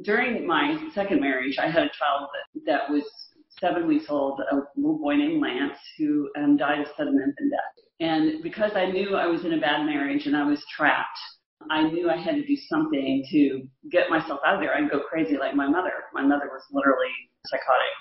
during my second marriage, I had a child that was 7 weeks old, a little boy named Lance, who died of sudden infant death. And because I knew I was in a bad marriage and I was trapped, I knew I had to do something to get myself out of there. I'd go crazy like my mother. My mother was literally psychotic.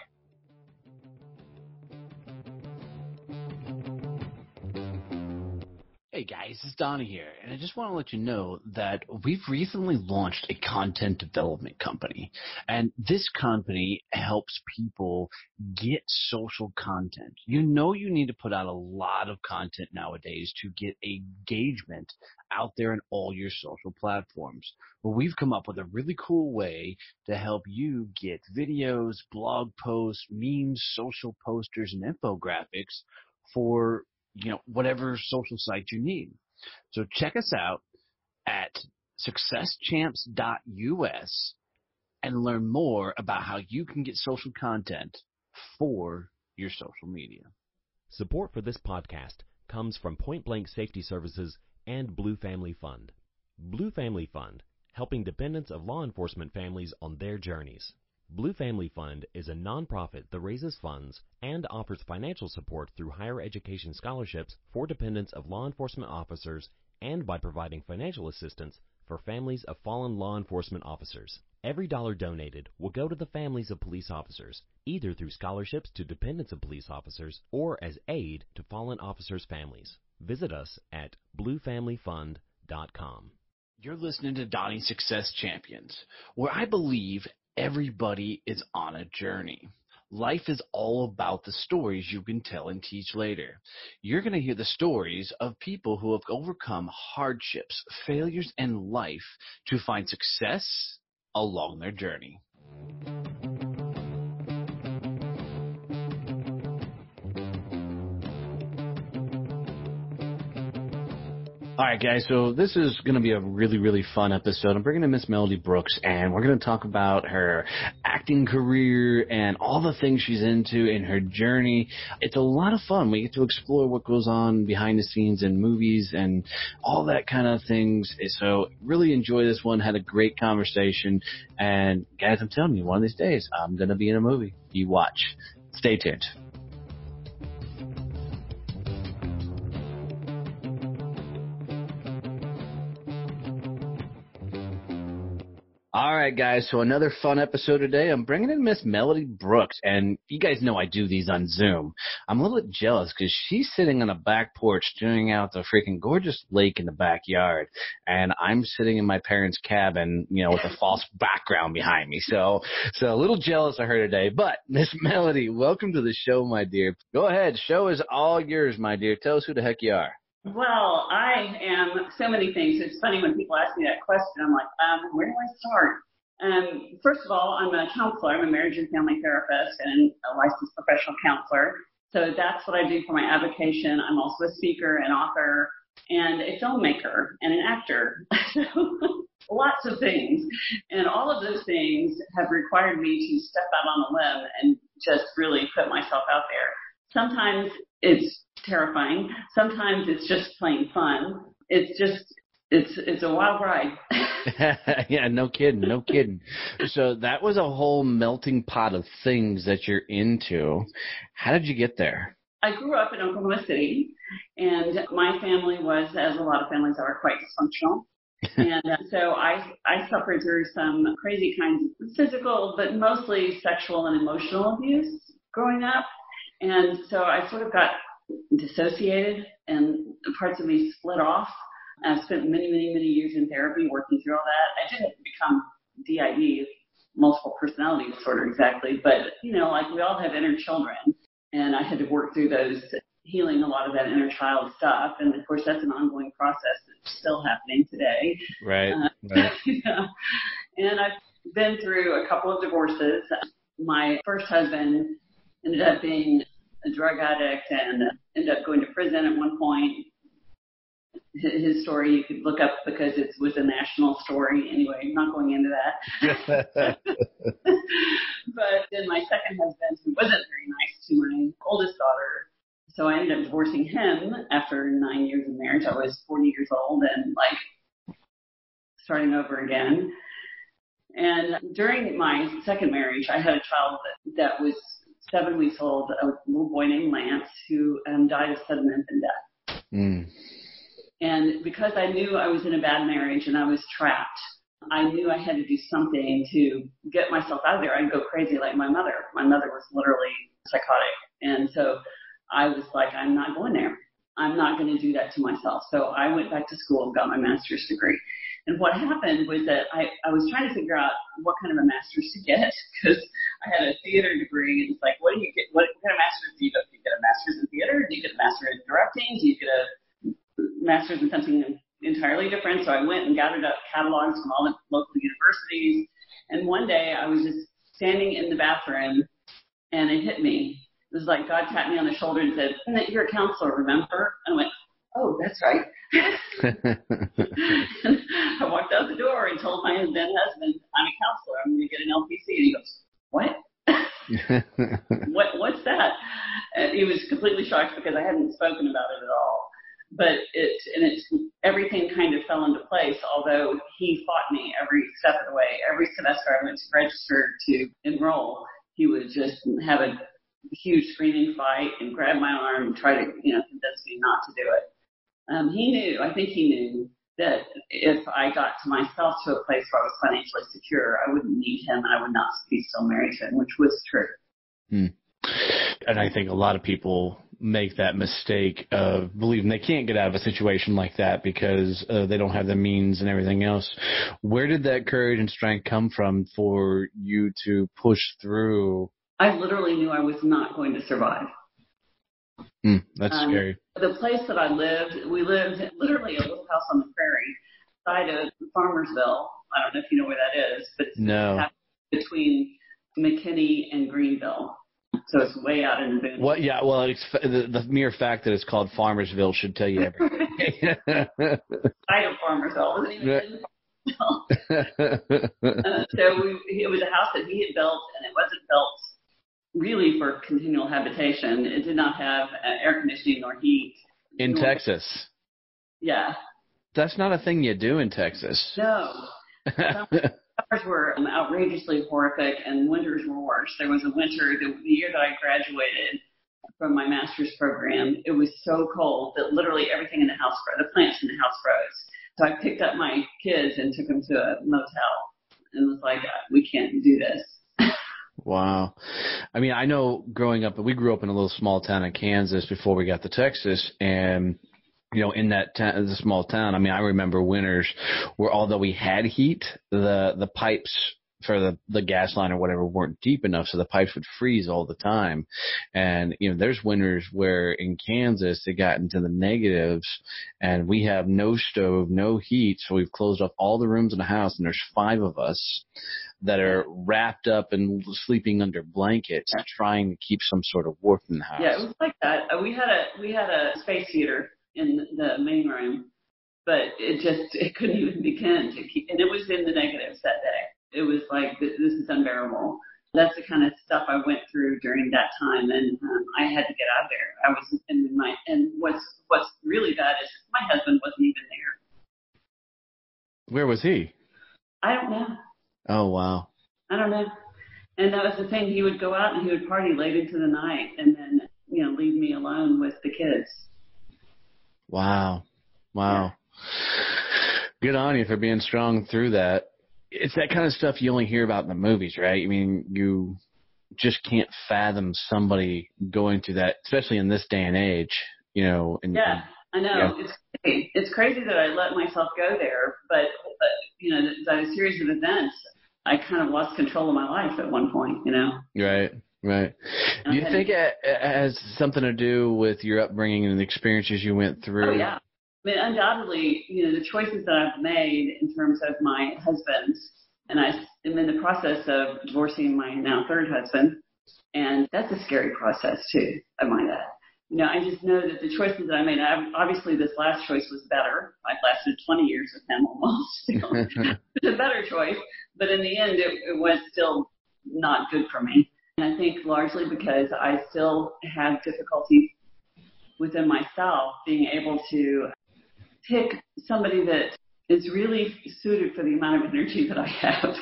Hey guys, it's Donnie here, and I just want to let you know that we've recently launched a content development company, and this company helps people get social content. You know you need to put out a lot of content nowadays to get engagement out there in all your social platforms. Well, we've come up with a really cool way to help you get videos, blog posts, memes, social posters, and infographics for whatever social site you need. So check us out at successchamps.us and learn more about how you can get social content for your social media. Support for this podcast comes from Point Blank Safety Services and Blue Family Fund. Blue Family Fund, helping dependents of law enforcement families on their journeys. Blue Family Fund is a nonprofit that raises funds and offers financial support through higher education scholarships for dependents of law enforcement officers and by providing financial assistance for families of fallen law enforcement officers. Every dollar donated will go to the families of police officers, either through scholarships to dependents of police officers or as aid to fallen officers' families. Visit us at bluefamilyfund.com. You're listening to Donnie Success Champions, where I believe everybody is on a journey. Life is all about the stories you can tell and teach later. You're going to hear the stories of people who have overcome hardships, failures in life to find success along their journey. All right, guys, so this is going to be a really, really fun episode. I'm bringing in Miss Melody Brooks, and we're going to talk about her acting career and all the things she's into in her journey. It's a lot of fun. We get to explore what goes on behind the scenes in movies and all that kind of things. So really enjoy this one. Had a great conversation. And, guys, I'm telling you, one of these days, I'm going to be in a movie. You watch. Stay tuned. All right, guys, so another fun episode today. I'm bringing in Miss Melody Brooks, and you guys know I do these on Zoom. I'm a little bit jealous because she's sitting on a back porch staring out the freaking gorgeous lake in the backyard, and I'm sitting in my parents' cabin, with a false background behind me. So a little jealous of her today. But, Miss Melody, welcome to the show, my dear. Go ahead. Show is all yours, my dear. Tell us who the heck you are. Well, I am so many things. It's funny when people ask me that question. I'm like, where do I start? First of all, I'm a counselor. I'm a marriage and family therapist and a licensed professional counselor. So that's what I do for my avocation. I'm also a speaker, an author, and a filmmaker and an actor. So lots of things. And all of those things have required me to step out on a limb and just really put myself out there. Sometimes it's terrifying. Sometimes it's just plain fun. It's a wild ride. Yeah, no kidding. So that was a whole melting pot of things that you're into. How did you get there? I grew up in Oklahoma City, and my family was, as a lot of families are, quite dysfunctional. And so I suffered through some crazy kinds of physical, but mostly sexual and emotional abuse growing up. And so I sort of got dissociated, and parts of me split off. I spent many years in therapy working through all that. I didn't become DID, multiple personality disorder exactly, but, like we all have inner children, and I had to work through those, healing a lot of that inner child stuff. And, of course, that's an ongoing process that's still happening today. Right. Yeah. And I've been through a couple of divorces. My first husband ended up being a drug addict and ended up going to prison at one point. His story you could look up because it was a national story. Anyway, I'm not going into that. But then my second husband, who wasn't very nice to my oldest daughter, so I ended up divorcing him after 9 years of marriage. I was 40 years old and starting over again. And during my second marriage, I had a child that was 7 weeks old, a little boy named Lance, who died of sudden infant death. Mm. And because I knew I was in a bad marriage and I was trapped, I knew I had to do something to get myself out of there. I'd go crazy like my mother. My mother was literally psychotic. And so I was like, I'm not going there. I'm not going to do that to myself. So I went back to school and got my master's degree. And what happened was that I was trying to figure out what kind of a master's to get, because I had a theater degree, and it's like, what do you get? What kind of master's do you get? Do you get a master's in theater? Do you get a master's in directing? Do you get a master's in something entirely different? So I went and gathered up catalogs from all the local universities. And one day I was just standing in the bathroom, and it hit me. It was like God tapped me on the shoulder and said, "You're a counselor, remember?" And I went, "Oh, that's right." I walked out the door and told my then husband, "I'm a counselor. I'm going to get an LPC." And he goes, "What? What's that?" And he was completely shocked because I hadn't spoken about it at all. But everything kind of fell into place, although he fought me every step of the way. Every semester I went to register to enroll, he would just have a huge screaming fight and grab my arm and try to, convince me not to do it. I think he knew that if I got to myself to a place where I was financially secure, I wouldn't need him and I would not be still married to him, which was true. And I think a lot of people make that mistake of believing they can't get out of a situation like that because they don't have the means and everything else. Where did that courage and strength come from for you to push through? I literally knew I was not going to survive. That's scary. The place that I lived, we lived literally a little house on the prairie, side of Farmersville. I don't know if you know where that is, but it's between McKinney and Greenville. So it's way out in the boonies. Well, yeah. Well, it's the mere fact that it's called Farmersville should tell you everything. Side of Farmersville, wasn't even in Farmersville. It was a house that he had built, and it wasn't built really for continual habitation. It did not have air conditioning nor heat. In Texas? Yeah. That's not a thing you do in Texas. No. Summers were outrageously horrific, and winters were worse. There was a winter, the year that I graduated from my master's program, it was so cold that literally everything in the house froze. The plants in the house froze. So I picked up my kids and took them to a motel and was like, we can't do this. Wow. I mean, I know growing up, we grew up in a little small town in Kansas before we got to Texas, and in that the small town, I mean, I remember winters where although we had heat, the pipes for the gas line or whatever weren't deep enough, so the pipes would freeze all the time. And, there's winters where in Kansas it got into the negatives, and we have no stove, no heat, so we've closed off all the rooms in the house, and there's 5 of us that are wrapped up and sleeping under blankets trying to keep some sort of warmth in the house. Yeah, it was like that. We had a space heater in the main room, but it couldn't even begin to keep, and it was in the negatives that day. It was like, this is unbearable. That's the kind of stuff I went through during that time, and I had to get out of there. I was and what's really bad is my husband wasn't even there. Where was he? I don't know. Oh, wow. I don't know. And that was the thing. He would go out and he would party late into the night and then, leave me alone with the kids. Wow. Yeah. Good on you for being strong through that. It's that kind of stuff you only hear about in the movies, right? I mean, you just can't fathom somebody going through that, especially in this day and age, I know. Yeah. It's crazy that I let myself go there, but that a series of events, I kind of lost control of my life at one point, Right. Do you think it has something to do with your upbringing and the experiences you went through? Oh, yeah. I mean, undoubtedly, the choices that I've made in terms of my husband, and I am in the process of divorcing my now third husband, and that's a scary process too, I might add. I just know that the choices that I made, obviously this last choice was better. I lasted 20 years with him almost. It's a better choice, but in the end, it was still not good for me. And I think largely because I still have difficulty within myself being able to pick somebody that is really suited for the amount of energy that I have.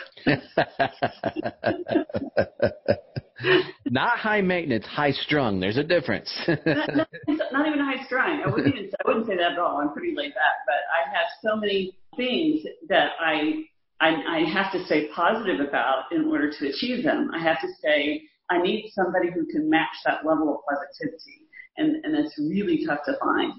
Not high maintenance, high strung. There's a difference. Not even high strung. I wouldn't say that at all. I'm pretty laid back, but I have so many things that I have to stay positive about in order to achieve them. I have to say I need somebody who can match that level of positivity, and it's really tough to find.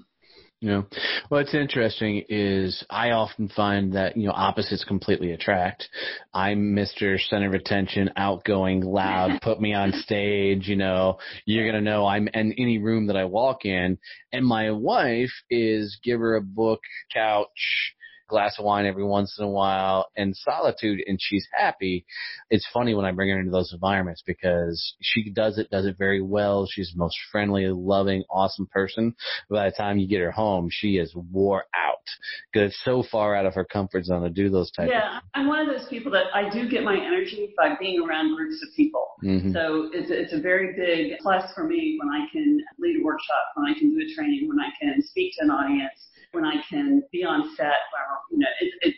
What's interesting is I often find that, opposites completely attract. I'm Mr. Center of Attention, outgoing, loud, put me on stage, you're going to know I'm in any room that I walk in. And my wife is give her a book, couch, glass of wine every once in a while, and solitude, and she's happy. It's funny when I bring her into those environments because she does it very well. She's the most friendly, loving, awesome person. By the time you get her home, she is wore out because it's so far out of her comfort zone to do those types of things. Yeah, I'm one of those people that I do get my energy by being around groups of people. Mm-hmm. So it's a very big plus for me when I can lead a workshop, when I can do a training, when I can speak to an audience, when I can be on set,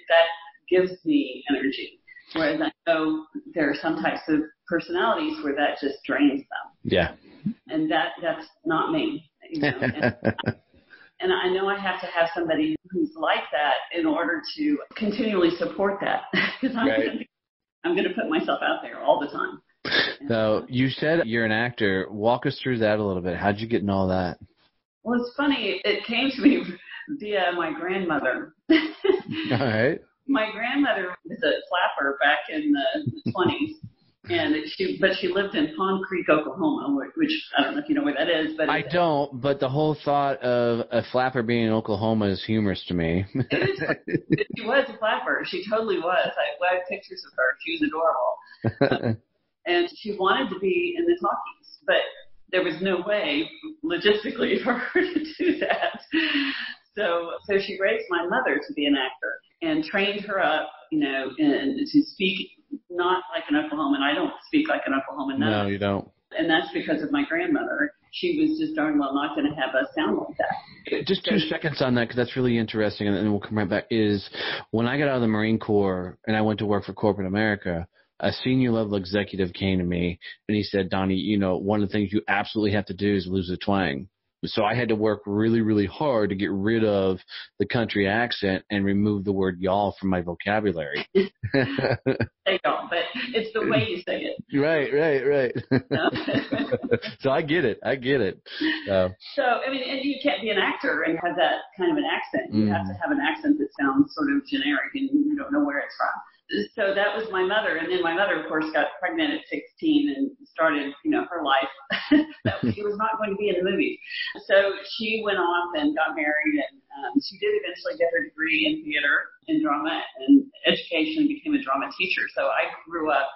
that gives me energy. Whereas I know there are some types of personalities where that just drains them. Yeah. And that's not me. And I know I have to have somebody who's like that in order to continually support that. Because I'm going to put myself out there all the time. So you said you're an actor. Walk us through that a little bit. How'd you get in all that? Well, it's funny. It came to me via my grandmother. All right. My grandmother was a flapper back in the 20s, and she lived in Pond Creek, Oklahoma, which I don't know if you know where that is. But I don't. But the whole thought of a flapper being in Oklahoma is humorous to me. She was a flapper. She totally was. I have pictures of her. She was adorable, and she wanted to be in the talkies, but there was no way logistically for her to do that. So she raised my mother to be an actor and trained her up, and to speak not like an Oklahoman. I don't speak like an Oklahoman. No, you don't. And that's because of my grandmother. She was just darn well not going to have us sound like that. Just 2 seconds on that, because that's really interesting, and then we'll come right back, is when I got out of the Marine Corps and I went to work for corporate America, a senior level executive came to me and he said, Donnie, one of the things you absolutely have to do is lose the twang. So I had to work really, really hard to get rid of the country accent and remove the word y'all from my vocabulary. Say y'all, but it's the way you say it. Right. No? So I get it. So, and you can't be an actor and have that kind of an accent. You have to have an accent that sounds sort of generic and you don't know where it's from. So that was my mother. And then my mother, of course, got pregnant at 16 and started, her life. She was not going to be in the movie. So she went off and got married, and she did eventually get her degree in theater and drama and education, became a drama teacher. So I grew up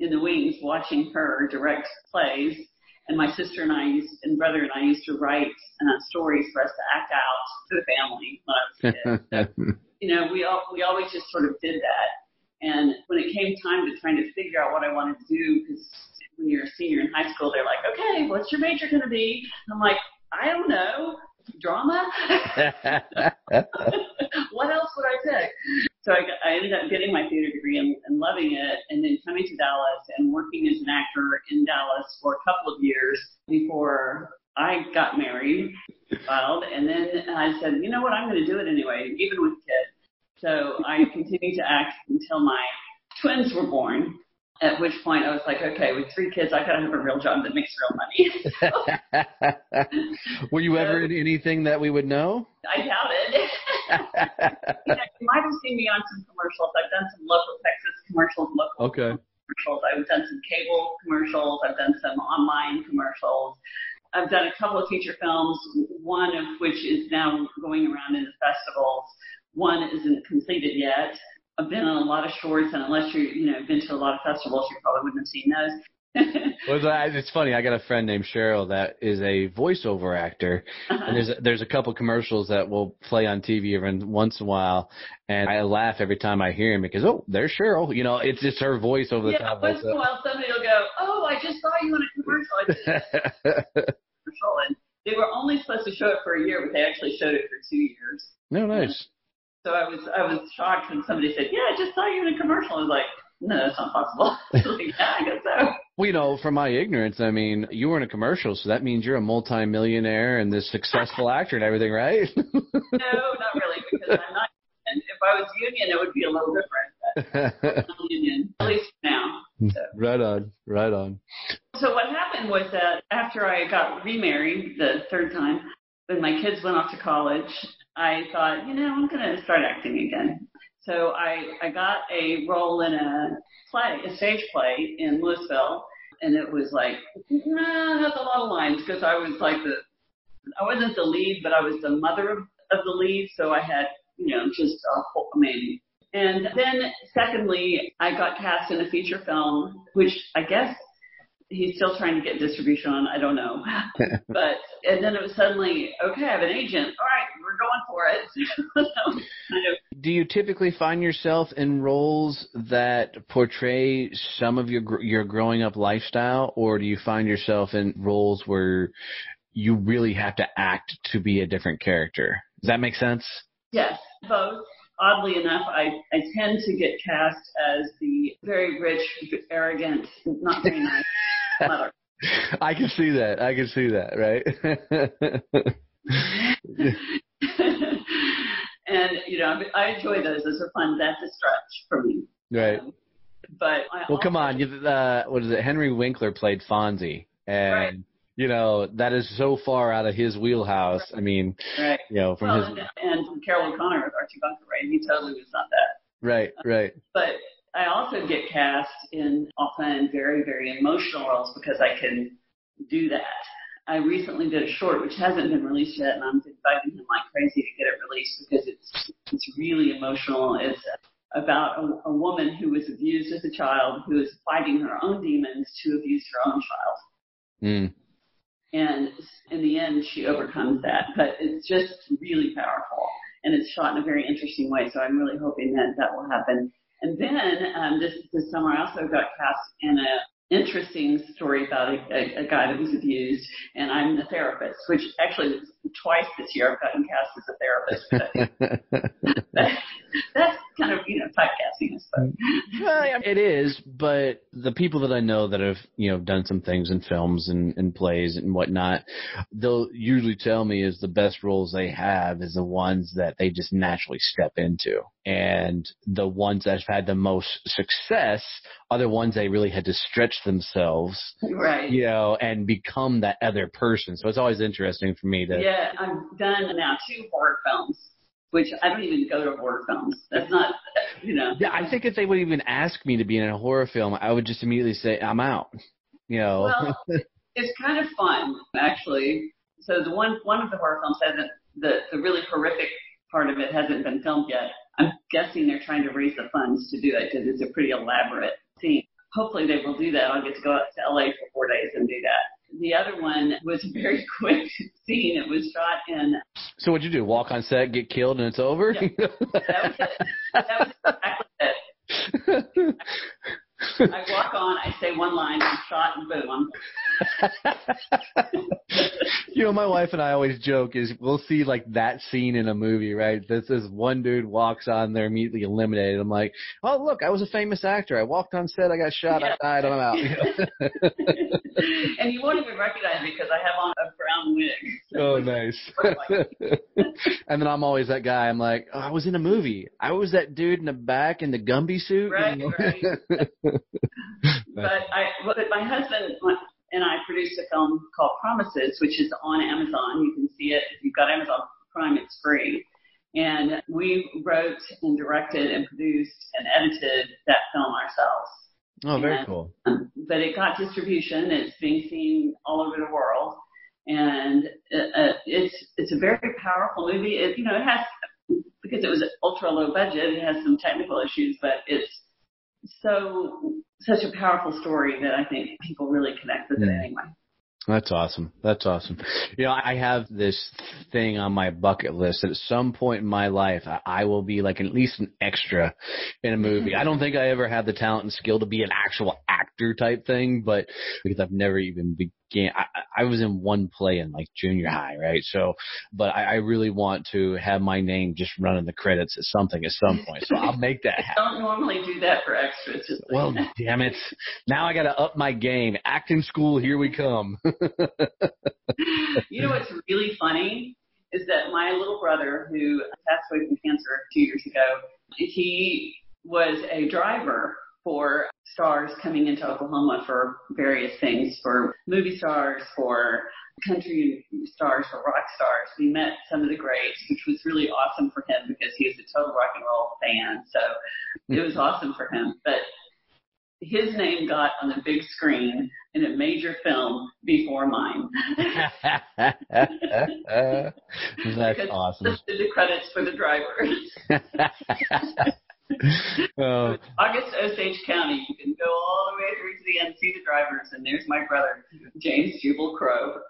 in the wings watching her direct plays. And my sister and brother and I used to write stories for us to act out to the family when I was a kid. So, we always just sort of did that. And when it came time to trying to figure out what I wanted to do, because when you're a senior in high school, they're like, okay, what's your major going to be? I'm like, I don't know. Drama? What else would I pick? So I ended up getting my theater degree and loving it, and then coming to Dallas and working as an actor in Dallas for a couple of years before I got married, filed, and then I said, you know what, I'm going to do it anyway, even with kids. So I continued to act until my twins were born, at which point I was like, okay, with 3 kids, I got to have a real job that makes real money. Were you ever in anything that we would know? I doubt it. You might have seen me on some commercials. I've done some local Texas commercials, commercials. I've done some cable commercials. I've done some online commercials. I've done a couple of feature films, one of which is now going around in the festivals. One isn't completed yet. I've been on a lot of shorts, and unless you've been to a lot of festivals, you probably wouldn't have seen those. Well, it's funny. I got a friend named Cheryl that is a voiceover actor, and there's a couple commercials that will play on TV every once in a while, and I laugh every time I hear him because, oh, there's Cheryl. It's just her voice over the top. Once in a while, somebody will go, oh, I just saw you in a commercial. I did and they were only supposed to show it for a year, but they actually showed it for 2 years. No, nice. So I was shocked when somebody said, yeah, I just saw you in a commercial. I was like, no, that's not possible. I was like, yeah, I guess so. Well, from my ignorance, I mean, you were in a commercial, so that means you're a multimillionaire and this successful actor and everything, right? No, not really, because I'm not union. If I was union, it would be a little different. But I'm not union, at least now. So. Right on. So what happened was that after I got remarried the third time, when my kids went off to college, I thought, I'm going to start acting again. So I got a role in a stage play in Louisville, and it was like, that's a lot of lines, because I was like I wasn't the lead, but I was the mother of the lead, so I had, just a whole, amazing. And then secondly, I got cast in a feature film, which I guess he's still trying to get distribution on, I don't know. And then it was suddenly, okay, I have an agent. All right, we're going for it. Do you typically find yourself in roles that portray some of your growing up lifestyle, or do you find yourself in roles where you really have to act to be a different character? Does that make sense? Yes, both. Oddly enough, I tend to get cast as the very rich, arrogant, not very nice mother. I can see that, right? And, I enjoy those. Those are fun. That's a stretch for me. Right. But come on. What is it? Henry Winkler played Fonzie. And, right. That is so far out of his wheelhouse. I mean, right. from his... And Carol O'Connor with Archie Bunker, right? He totally was not that. Right. But I also get cast in often very, very emotional roles because I can do that. I recently did a short, which hasn't been released yet, and I'm fighting him like crazy to get it released because it's really emotional. It's about a woman who was abused as a child who is fighting her own demons to abuse her own child. Mm. And in the end, she overcomes that. But it's just really powerful, and it's shot in a very interesting way. So I'm really hoping that will happen. And then this summer, I also got cast in an interesting story about a guy that was abused, and I'm the therapist, which actually twice this year I've gotten cast as a therapist. That's kind of, typecasting, I suppose. Well, it is, but the people that I know that have, done some things in films and plays and whatnot, they'll usually tell me is the best roles they have is the ones that they just naturally step into. And the ones that have had the most success are the ones they really had to stretch themselves, right? And become that other person. So it's always interesting for me to... Yeah, I've done now 2 horror films, which I don't even go to horror films. That's not, Yeah, I think if they would even ask me to be in a horror film, I would just immediately say, I'm out, Well, it's kind of fun, actually. So the one of the horror films hasn't, the really horrific part of it hasn't been filmed yet. I'm guessing they're trying to raise the funds to do it because it's a pretty elaborate scene. Hopefully they will do that. I'll get to go out to LA for 4 days and do that. The other one was a very quick scene. It was shot in... So what'd you do? Walk on set, get killed, and it's over? Yeah, that was it. That was exactly it. I walk on, I say one line, I'm shot, and boom, my wife and I always joke is we'll see like that scene in a movie, right? This one dude walks on, they're immediately eliminated. I'm like, oh, look, I was a famous actor. I walked on set, I got shot, I died, I'm out. And you won't even recognize me because I have on a brown wig. Oh, nice. And then I'm always that guy. I'm like, oh, I was in a movie. I was that dude in the back in the Gumby suit. Right, right. But my husband and I produced a film called Promises, which is on Amazon. You can see it. If you've got Amazon Prime, it's free. And we wrote and directed and produced and edited that film ourselves. Oh, very cool. But it got distribution. It's being seen all over the world. And it's a very powerful movie. It has, because it was ultra low budget, it has some technical issues, but it's such a powerful story that I think people really connect with it anyway. That's awesome. I have this thing on my bucket list that at some point in my life, I will be like at least an extra in a movie. I don't think I ever had the talent and skill to be an actual actor actor type thing, but because I've never even began. I was in one play in like junior high, right? So, but I really want to have my name just run in the credits at some point. So I'll make that happen. Don't normally do that for extras. Just well, damn it. Now I got to up my game. Acting school, here we come. You know what's really funny is that my little brother, who passed away from cancer 2 years ago, he was a driver for stars coming into Oklahoma for various things, for movie stars, for country stars, for rock stars. We met some of the greats, which was really awesome for him because he was a total rock and roll fan. So it was awesome for him. But his name got on the big screen in a major film before mine. That's awesome. The credits for the drivers. August Osage County. You can go all the way through to the end, see the drivers, and there's my brother, James Jubal Crow.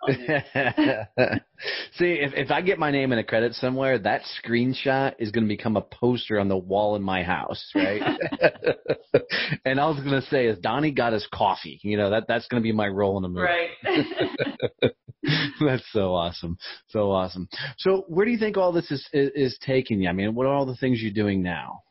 See, if I get my name in a credit somewhere, that screenshot is going to become a poster on the wall in my house, right? And all I was going to say is Donnie got his coffee. You know, that's going to be my role in the movie. Right. That's so awesome. So awesome. So where do you think all this is taking you? I mean, what are all the things you're doing now?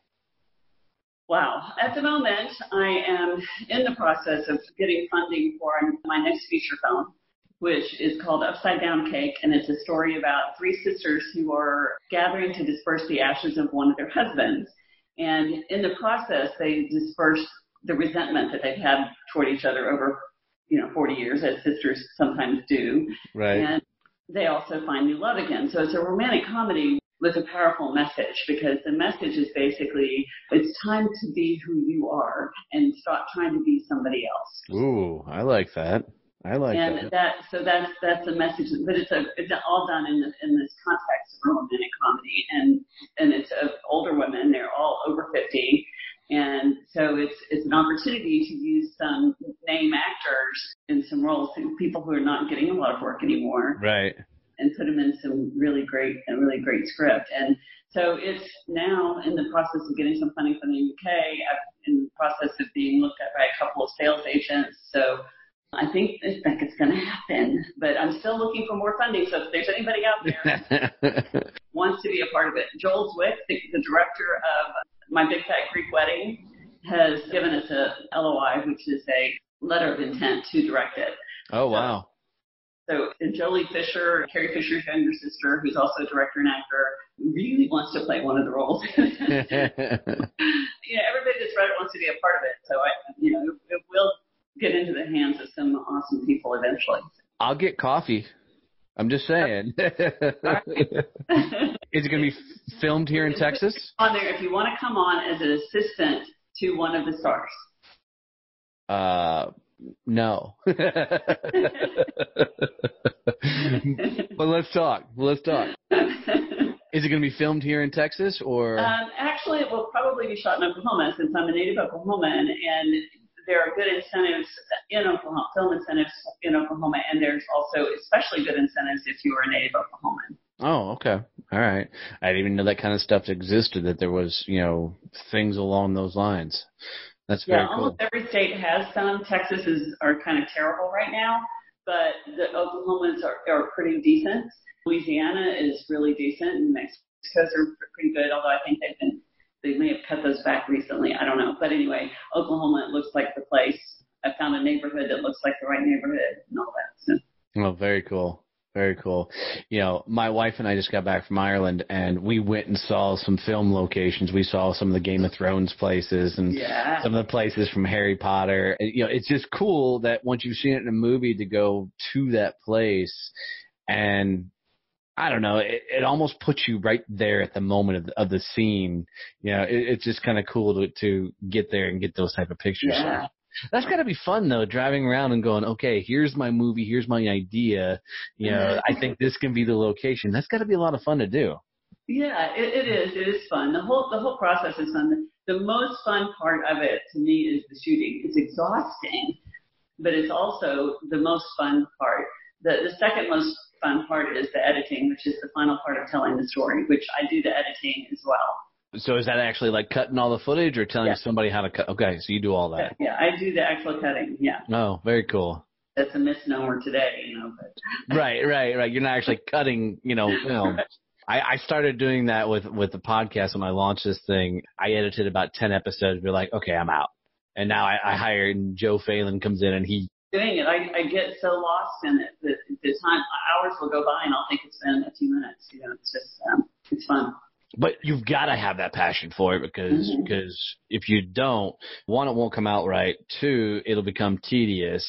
Wow. At the moment, I am in the process of getting funding for my next feature film, which is called Upside Down Cake, and it's a story about three sisters who are gathering to disperse the ashes of one of their husbands. And in the process, they disperse the resentment that they've had toward each other over, 40 years, as sisters sometimes do. Right. And they also find new love again. So it's a romantic comedy with a powerful message, because the message is basically, it's time to be who you are and stop trying to be somebody else. Ooh, I like that. And that's the message, but it's all done in this context of romantic comedy, and it's older women. They're all over 50, and so it's an opportunity to use some name actors in some roles, people who are not getting a lot of work anymore, right? And put them in some really great script. And so it's now in the process of getting some funding from the UK. I'm in the process of being looked at by a couple of sales agents. So I think it's going to happen, but I'm still looking for more funding. So if there's anybody out there wants to be a part of it, Joel Zwick, the director of My Big Fat Greek Wedding, has given us a LOI, which is a letter of intent to direct it. Oh, wow. So Jolie Fisher, Carrie Fisher's younger sister, who's also a director and actor, really wants to play one of the roles. Everybody that's read it wants to be a part of it. So it will get into the hands of some awesome people eventually. I'll get coffee. I'm just saying. Is it going to be filmed here in Texas? On there, if you want to come on as an assistant to one of the stars. No. But let's talk. Is it going to be filmed here in Texas, or? Actually, it will probably be shot in Oklahoma, since I'm a native Oklahoman, and there are good incentives in Oklahoma, film incentives in Oklahoma, and there's also especially good incentives if you are a native Oklahoman. Oh, okay. All right. I didn't even know that kind of stuff existed, that there was, things along those lines. That's very cool. Almost every state has some. Texas are kind of terrible right now, but the Oklahomans are pretty decent. Louisiana is really decent, and Mexico's are pretty good, although I think they may have cut those back recently. I don't know. But anyway, Oklahoma, it looks like the place. I found a neighborhood that looks like the right neighborhood and all that. So. Oh, very cool. Very cool. My wife and I just got back from Ireland, and we went and saw some film locations. We saw some of the Game of Thrones places and some of the places from Harry Potter. It's just cool that once you've seen it in a movie to go to that place, and I don't know, it almost puts you right there at the moment of the scene. It's just kind of cool to get there and get those type of pictures. Yeah. That's got to be fun, though, driving around and going, okay, here's my movie, here's my idea. I think this can be the location. That's got to be a lot of fun to do. Yeah, it is. It is fun. The whole process is fun. The most fun part of it, to me, is the shooting. It's exhausting, but it's also the most fun part. The second most fun part is the editing, which is the final part of telling the story, which I do the editing as well. So is that actually like cutting all the footage or telling somebody how to cut? Okay, so you do all that. Yeah, I do the actual cutting, yeah. Oh, very cool. That's a misnomer today, But. Right. You're not actually cutting, film. I started doing that with the podcast when I launched this thing. I edited about 10 episodes. We're like, okay, I'm out. And now I hire, and Joe Phelan comes in and he. Doing it, I get so lost in it that the time, hours will go by and I'll think it's been a few minutes. It's just, it's fun. But you've got to have that passion for it because if you don't, one, it won't come out right. Two, it'll become tedious.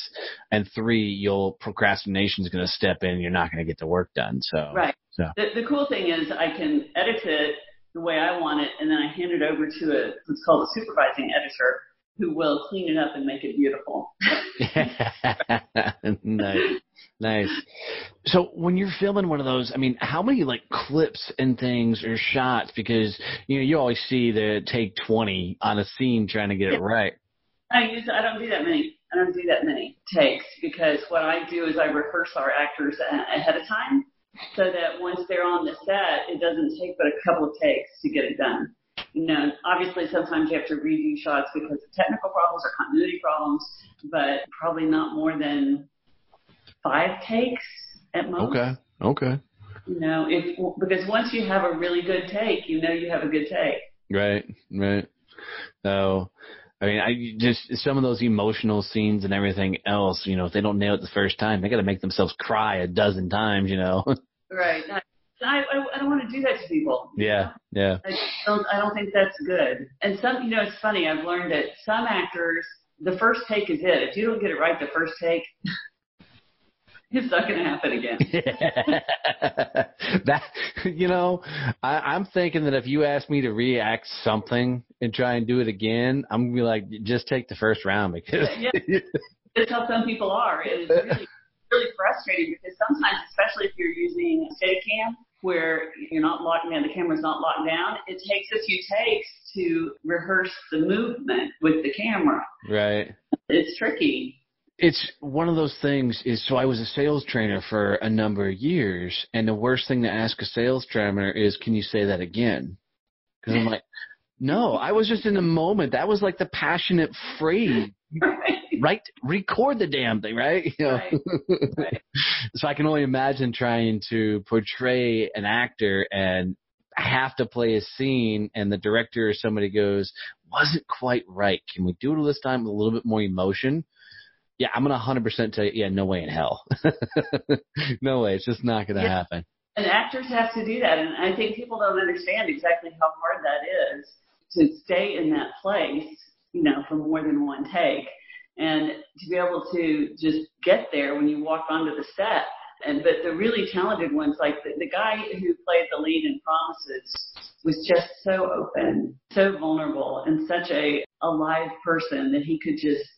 And three, procrastination is going to step in and you're not going to get the work done. So right. So. The cool thing is I can edit it the way I want it, and then I hand it over to what's called a supervising editor who will clean it up and make it beautiful. Nice. So when you're filming one of those, I mean, how many clips and things or shots? Because you always see the take 20 on a scene trying to get it right. I don't do that many takes because what I do is I rehearse our actors ahead of time so that once they're on the set, it doesn't take but a couple of takes to get it done. Obviously sometimes you have to redo shots because of technical problems or continuity problems, but probably not more than 5 takes at most. Okay. Because once you have a really good take, you have a good take. Right. So, I mean, some of those emotional scenes and everything else, if they don't nail it the first time, they got to make themselves cry a dozen times, Right. I don't want to do that to people. Yeah. I don't think that's good. And it's funny. I've learned that some actors, the first take is it. If you don't get it right the first take, it's not going to happen again. I'm thinking that if you ask me to react something and try and do it again, I'm going to be like, just take the first round because. That's how some people are. It's really frustrating because sometimes, especially if you're using a Steadicam where you're not locked down, the camera's not locked down, it takes a few takes to rehearse the movement with the camera. Right. It's tricky. It's one of those things so I was a sales trainer for a number of years, and the worst thing to ask a sales trainer is, can you say that again? Because I'm like, no, I was just in the moment. That was like the passionate phrase. Right? Record the damn thing, right? Right. So I can only imagine trying to portray an actor and have to play a scene, and the director or somebody goes, wasn't quite right. Can we do it this time with a little bit more emotion? Yeah, I'm going to 100% tell you, no way in hell. No way. It's just not going to happen. And actors have to do that. And I think people don't understand exactly how hard that is to stay in that place, for more than one take. And to be able to just get there when you walk onto the set. But the really talented ones, like the guy who played the lead in Promises was just so open, so vulnerable, and such a alive person that he could just,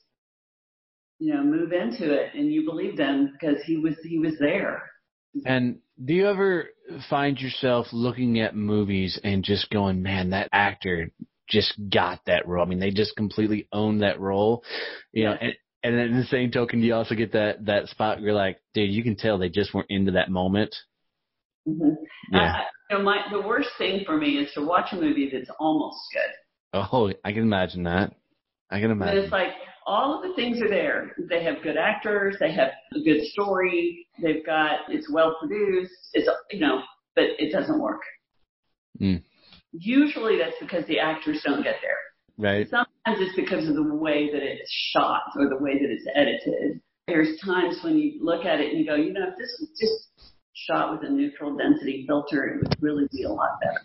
move into it, and you believed him because he was there. And do you ever find yourself looking at movies and just going, man, that actor just got that role? I mean, they just completely owned that role, know, and in the same token, do you also get that spot where you're like, dude, you can tell they just weren't into that moment? Mm-hmm. Yeah. The worst thing for me is to watch a movie that's almost good. Oh, I can imagine that. But it's like, all of the things are there. They have good actors. They have a good story. It's well produced. But it doesn't work. Mm. Usually that's because the actors don't get there. Right. Sometimes it's because of the way that it's shot or the way that it's edited. There's times when you look at it and you go, if this was just shot with a neutral density filter, it would really be a lot better.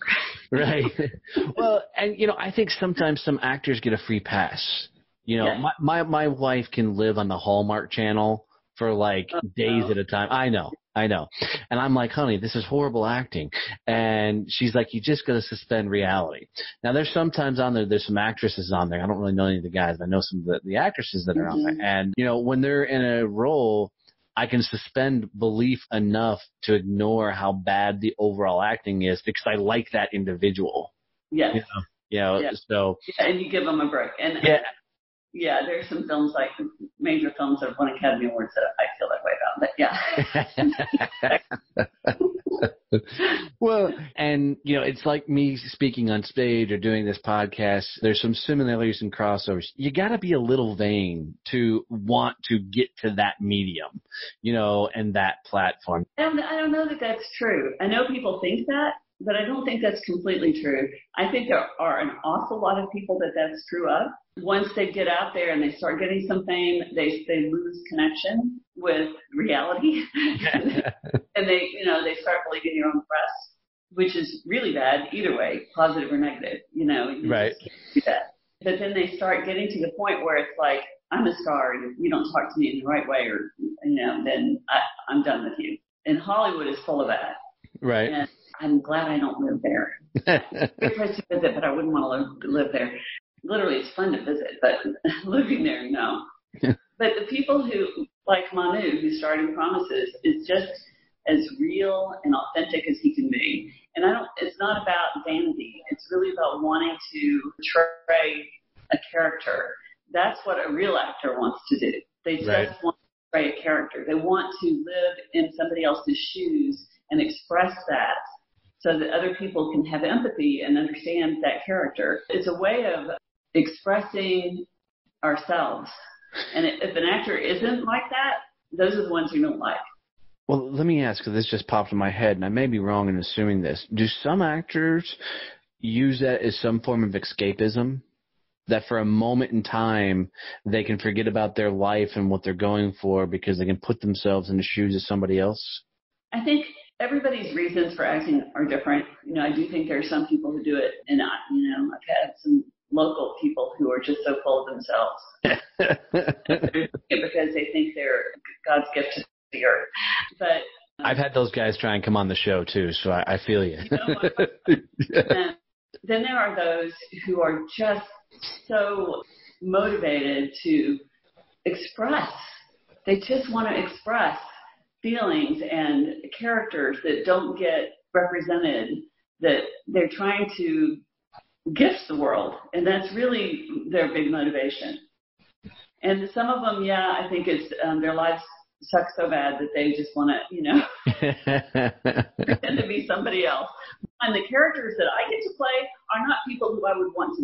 Right. Well, and, I think sometimes some actors get a free pass. My wife can live on the Hallmark Channel for days at a time. I know. And I'm like, honey, this is horrible acting. And she's like, you just got to suspend reality. Now, there's sometimes on there's some actresses on there. I don't really know any of the guys, but I know some of the actresses that are on there. And, when they're in a role, I can suspend belief enough to ignore how bad the overall acting is because I like that individual. Yes. So. And you give them a break. And yeah, there's some films major films that have won Academy Awards that I feel that way about. But yeah. Well, and, it's like me speaking on stage or doing this podcast. There's some similarities and crossovers. You got to be a little vain to want to get to that medium, and that platform. I don't know that that's true. I know people think that, but I don't think that's completely true. I think there are an awful lot of people that's true of. Once they get out there and they start getting some fame, they lose connection with reality. And they start believing your own press, which is really bad either way, positive or negative. You right. just can't do that. But then they start getting to the point where it's like, I'm a star. You don't talk to me in the right way, or then I'm done with you. And Hollywood is full of that. Right. And I'm glad I don't live there. It's a place to visit, but I wouldn't want to live there. Literally, it's fun to visit, but living there, no. But the people who, like Manu, who's starting Promises, is just as real and authentic as he can be. And it's not about vanity. It's really about wanting to portray a character. That's what a real actor wants to do. They just want to portray a character. They want to live in somebody else's shoes and express that so that other people can have empathy and understand that character. It's a way of expressing ourselves. And if an actor isn't like that, those are the ones you don't like. Well, let me ask, because this just popped in my head, and I may be wrong in assuming this. Do some actors use that as some form of escapism? That for a moment in time, they can forget about their life and what they're going for because they can put themselves in the shoes of somebody else? I think everybody's reasons for acting are different. I do think there are some people who do it, and I've had some local people who are just so full of themselves because they think they're God's gift to the earth. But I've had those guys try and come on the show too, so I feel you. And then there are those who are just so motivated to express. They just want to express feelings and characters that don't get represented, that they're trying to gift the world. And that's really their big motivation. And some of them, I think it's their lives suck so bad that they just want to, pretend to be somebody else. And the characters that I get to play are not people who I would want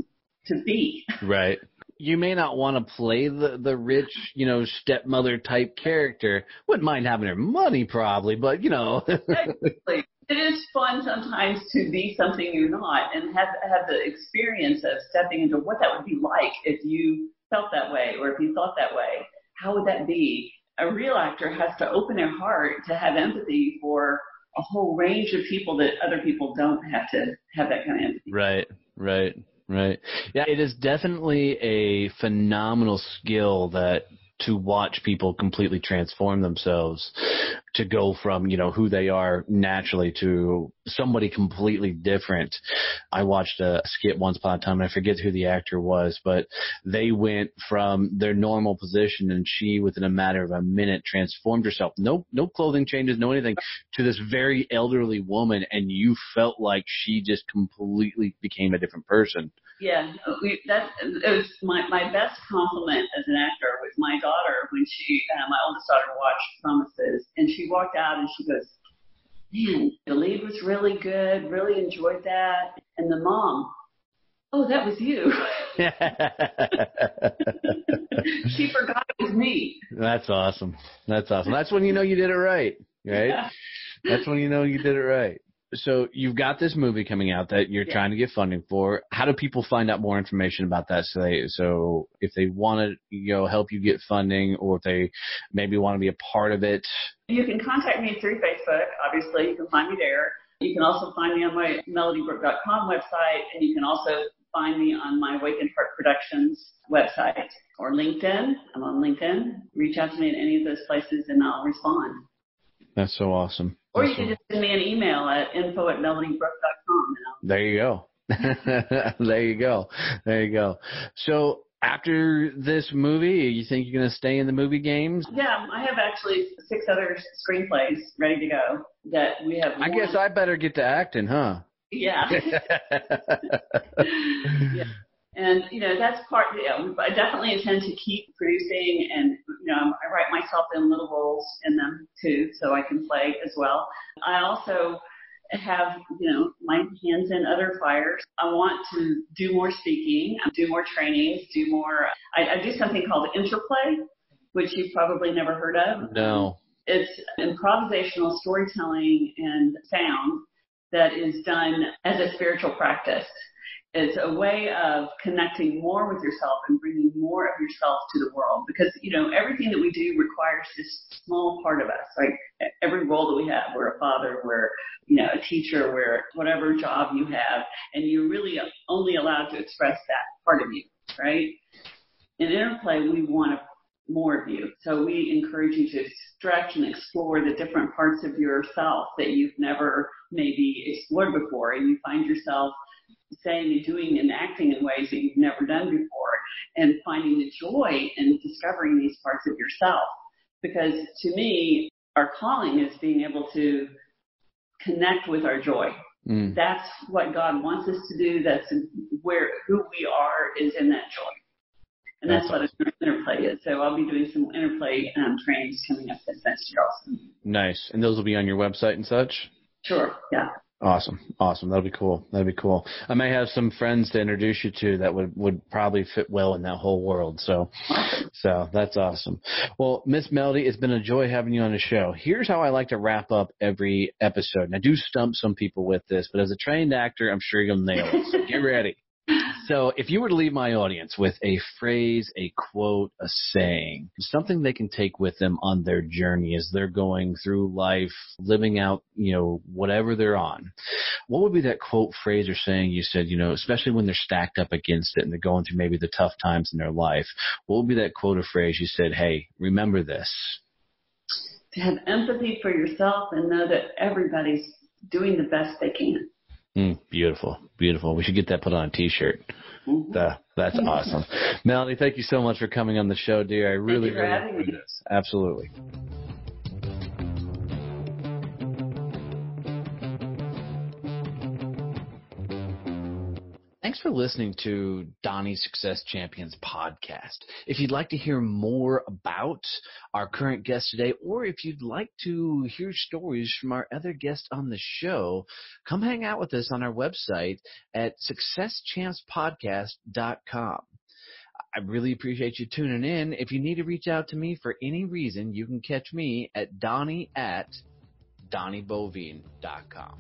to be. Right. You may not want to play the rich, stepmother type character. Wouldn't mind having her money probably, but Exactly. It is fun sometimes to be something you're not and have the experience of stepping into what that would be like if you felt that way or if you thought that way. How would that be? A real actor has to open their heart to have empathy for a whole range of people that other people don't have to have that kind of empathy. Right. Yeah, it is definitely a phenomenal skill to watch people completely transform themselves, to go from, who they are naturally to somebody completely different. I watched a skit once upon a time, and I forget who the actor was, but they went from their normal position, and she, within a matter of a minute, transformed herself. No clothing changes, no anything, to this very elderly woman, and you felt like she just completely became a different person. Yeah, it was my best compliment as an actor was my daughter when my oldest daughter watched Promises, and she walked out and she goes, "Man, the lead was really good, really enjoyed that." And the mom, "Oh, that was you." She forgot it was me. That's awesome. That's when you did it right? Yeah. That's when you did it right. So you've got this movie coming out that you're trying to get funding for. How do people find out more information about that? So if they want to help you get funding, or if they maybe want to be a part of it. You can contact me through Facebook. Obviously, you can find me there. You can also find me on my melodybrook.com website, and you can also find me on my Wake and Heart Productions website or LinkedIn. I'm on LinkedIn. Reach out to me in any of those places, and I'll respond. That's so awesome. Or you can just send me an email at info@melodybrook.com. There you go. There you go. So after this movie, you think you're going to stay in the movie games? Yeah, I have actually 6 other screenplays ready to go that we have. I guess I better get to acting, huh? Yeah. Yeah. And, that's part, I definitely intend to keep producing, and, I write myself in little roles in them too, so I can play as well. I also have, my hands in other fires. I want to do more speaking, do more trainings, do more. I do something called interplay, which you've probably never heard of. No. It's improvisational storytelling and sound that is done as a spiritual practice. It's a way of connecting more with yourself and bringing more of yourself to the world, because, everything that we do requires this small part of us, right? Every role that we have, we're a father, we're, a teacher, we're whatever job you have, and you're really only allowed to express that part of you, right? In interplay, we want more of you. So we encourage you to stretch and explore the different parts of yourself that you've never maybe explored before, and you find yourself saying and doing and acting in ways that you've never done before, and finding the joy in discovering these parts of yourself. Because to me, our calling is being able to connect with our joy. That's what God wants us to do. That's who we are is in that joy. And that's what an interplay is. So I'll be doing some interplay trainings coming up this next year also. Nice. And those will be on your website and such? Sure, yeah. Awesome. That'll be cool. I may have some friends to introduce you to that would probably fit well in that whole world. So that's awesome. Well, Miss Melody, it's been a joy having you on the show. Here's how I like to wrap up every episode. And I do stump some people with this, but as a trained actor, I'm sure you'll nail it. So get ready. So if you were to leave my audience with a phrase, a quote, a saying, something they can take with them on their journey as they're going through life, living out, whatever they're on, what would be that quote, phrase, or saying you said, especially when they're stacked up against it and they're going through maybe the tough times in their life? What would be that quote or phrase you said, hey, remember this? To have empathy for yourself and know that everybody's doing the best they can. Beautiful. We should get that put on a T-shirt. That's awesome. Melody, thank you so much for coming on the show, dear. I really enjoyed this. Absolutely. Thanks for listening to Donnie Success Champions podcast. If you'd like to hear more about our current guest today, or if you'd like to hear stories from our other guests on the show, come hang out with us on our website at successchampspodcast.com. I really appreciate you tuning in. If you need to reach out to me for any reason, you can catch me at Donnie@DonnieBoivin.com.